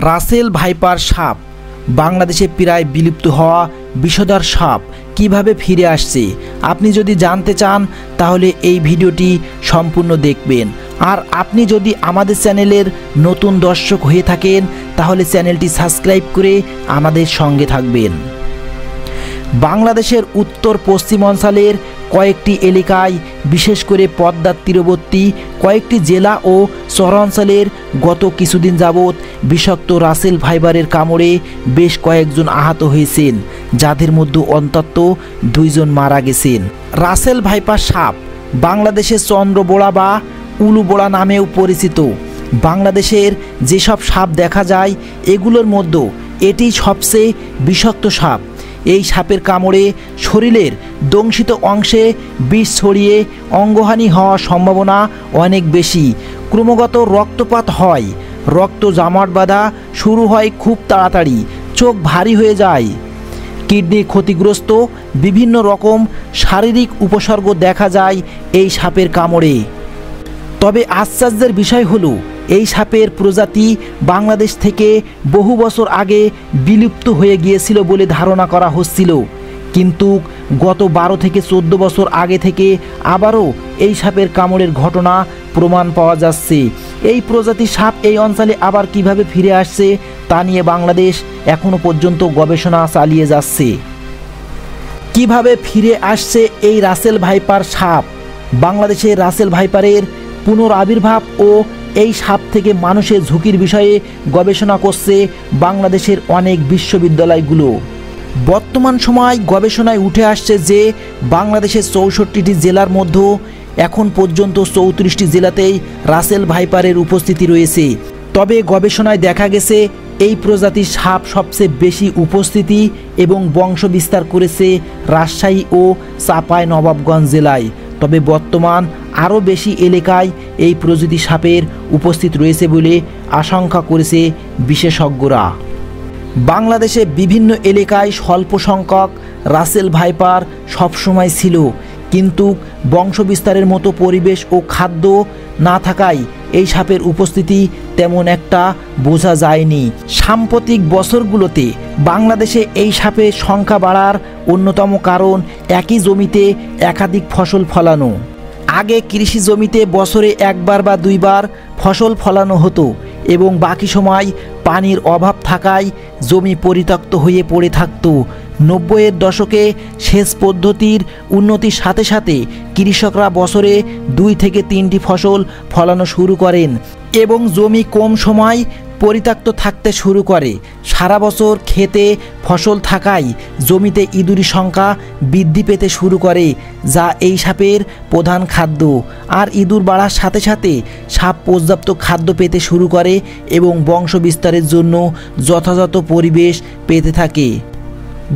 Russell viper সাপ বাংলাদেশে প্রায় বিলুপ্ত হওয়া বিষধর সাপ কিভাবে ফিরে আসছে আপনি যদি জানতে চান তাহলে এই ভিডিওটি সম্পূর্ণ দেখবেন। আর আপনি যদি আমাদের চ্যানেলের নতুন দর্শক হয়ে থাকেন তাহলে চ্যানেলটি সাবস্ক্রাইব করে আমাদের সঙ্গে থাকবেন। বাংলাদেশের উত্তর পশ্চিমাঞ্চলের কয়েকটি এলাকায় বিশেষ করে পদ্মার তীরবর্তী কয়েকটি জেলা ও শহরাঞ্চলের গত কিছুদিন যাবৎ বিষাক্ত রাসেল ভাইপারের কামড়ে বেশ কয়েকজন আহত হয়েছেন, যাদের মধ্যে অন্তত 2 জন মারা গেছেন। রাসেল ভাইপার সাপ বাংলাদেশের চন্দ্রবোড়া বা উলুবোড়া নামেও পরিচিত। বাংলাদেশের যেসব সাপ দেখা যায় এগুলোর মধ্যে এটি সবচেয়ে বিষাক্ত সাপ। এই সাপের কামড়ে শরীরের দংশিত অংশে বিষ ছড়িয়ে অঙ্গহানি হওয়ার সম্ভাবনা অনেক বেশি। ক্রমাগত রক্তপাত হয়, রক্ত জমাট বাঁধা শুরু হয় খুব তাড়াতাড়ি, চোখ ভারী হয়ে যায়, কিডনি ক্ষতিগ্রস্ত, বিভিন্ন রকম শারীরিক উপসর্গ দেখা যায় এই সাপের কামড়ে। তবে আশ্চর্যের বিষয় হলো এই সাপের প্রজাতি বাংলাদেশ থেকে বহু বছর আগে বিলুপ্ত হয়ে গিয়েছিল বলে ধারণা করা হচ্ছিল, কিন্তু গত 12 থেকে 14 বছর আগে থেকে আবারও এই সাপের কামড়ের ঘটনা প্রমাণ পাওয়া যাচ্ছে। এই প্রজাতির সাপ এই অঞ্চলে আবার কিভাবে ফিরে আসছে তা নিয়ে বাংলাদেশ এখনও পর্যন্ত গবেষণা চালিয়ে যাচ্ছে। কিভাবে ফিরে আসছে এই রাসেল ভাইপার সাপ? বাংলাদেশের রাসেল ভাইপারের পুনরাবির্ভাব ও এই সাপ থেকে মানুষের ঝুঁকির বিষয়ে গবেষণা করছে বাংলাদেশের অনেক বিশ্ববিদ্যালয়গুলো। বর্তমান সময় গবেষণায় উঠে আসছে যে বাংলাদেশের 64টি জেলার মধ্যে এখন পর্যন্ত 34টি জেলাতেই রাসেল ভাইপারের উপস্থিতি রয়েছে। তবে গবেষণায় দেখা গেছে এই প্রজাতির সাপ সবচেয়ে বেশি উপস্থিতি এবং বংশ বিস্তার করেছে রাজশাহী ও চাঁপাইনবাবগঞ্জ জেলায়। তবে বর্তমান আরও বেশি এলাকায় এই প্রজাতির সাপের উপস্থিত রয়েছে বলে আশঙ্কা করেছে বিশেষজ্ঞরা। বাংলাদেশে বিভিন্ন এলাকায় স্বল্প সংখ্যক রাসেল ভাইপার সবসময় ছিল, কিন্তু বংশবিস্তারের মতো পরিবেশ ও খাদ্য না থাকায় এই সাপের উপস্থিতি তেমন একটা বোঝা যায়নি। সাম্প্রতিক বছরগুলোতে বাংলাদেশে এই সাপের সংখ্যা বাড়ার অন্যতম কারণ একই জমিতে একাধিক ফসল ফলানো। আগে কৃষি জমিতে বছরে 1 বার বা 2 বার ফসল ফলানো হতো এবং বাকি সময় পানির অভাব থাকায় জমি পরিত্যক্ত হয়ে পড়ে থাকত। 90-এর দশকে সেচ পদ্ধতির উন্নতির সাথে সাথে কৃষকরা বছরে 2 থেকে 3টি ফসল ফলানো শুরু করেন এবং জমি কম সময় পরিত্যক্ত থাকতে শুরু করে। সারা বছর খেতে ফসল থাকায় জমিতে ইঁদুরের সংখ্যা বৃদ্ধি পেতে শুরু করে, যা এই সাপের প্রধান খাদ্য। আর ইঁদুর বাড়ার সাথে সাথে সাপ পর্যাপ্ত খাদ্য পেতে শুরু করে এবং বংশ বিস্তারের জন্য যথাযথ পরিবেশ পেতে থাকে।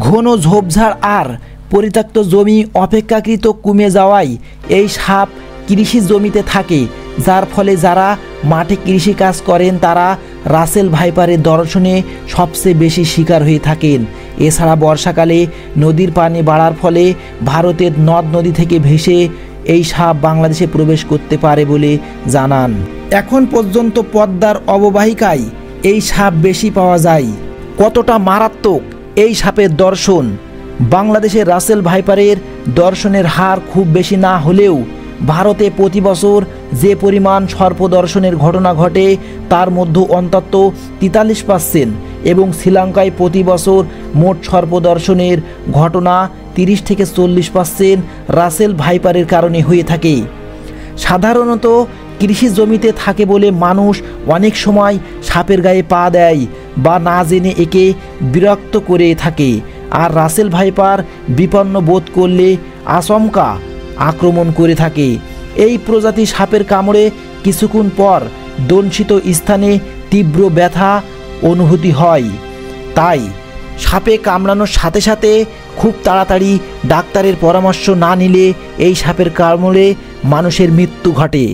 ঘন ঝোপঝাড় আর পরিত্যক্ত জমি অপেক্ষাকৃত কমে যাওয়ায় এই সাপ কৃষি জমিতে থাকে, যার ফলে যারা মাঠে কৃষি কাজ করেন তারা রাসেল ভাইপারের দর্শনে সবচেয়ে বেশি শিকার হয়ে থাকেন। এছাড়া বর্ষাকালে নদীর পানি বাড়ার ফলে ভারতের নদ নদী থেকে ভেসে এই সাপ বাংলাদেশে প্রবেশ করতে পারে বলে জানান। এখন পর্যন্ত পদ্মার অববাহিকায় এই সাপ বেশি পাওয়া যায়। কতটা মারাত্মক এই সাপের দর্শন? বাংলাদেশের রাসেল ভাইপারের দর্শনের হার খুব বেশি না হলেও ভারতে প্রতি বছর যে পরিমাণ সর্পদর্শনের ঘটনা ঘটে তার মধ্যে অন্তত 43% এবং শ্রীলঙ্কায় প্রতি বছর মোট সর্পদর্শনের ঘটনা 30 থেকে 40% রাসেল ভাইপারের কারণে হয়ে থাকে। সাধারণত কৃষি জমিতে থাকে বলে মানুষ অনেক সময় সাপের গায়ে পা দেয় বা না জেনে একে বিরক্ত করে থাকে। আর রাসেল ভাইপার বিপন্ন বোধ করলে আচমকা আক্রমণ করে থাকে। এই প্রজাতির সাপের কামড়ে কিছুক্ষণ পর দংশিত স্থানে তীব্র ব্যথা অনুভূতি হয়। তাই সাপে কামড়ানোর সাথে সাথে খুব তাড়াতাড়ি ডাক্তারের পরামর্শ না নিলে এই সাপের কামড়ে মানুষের মৃত্যু ঘটে।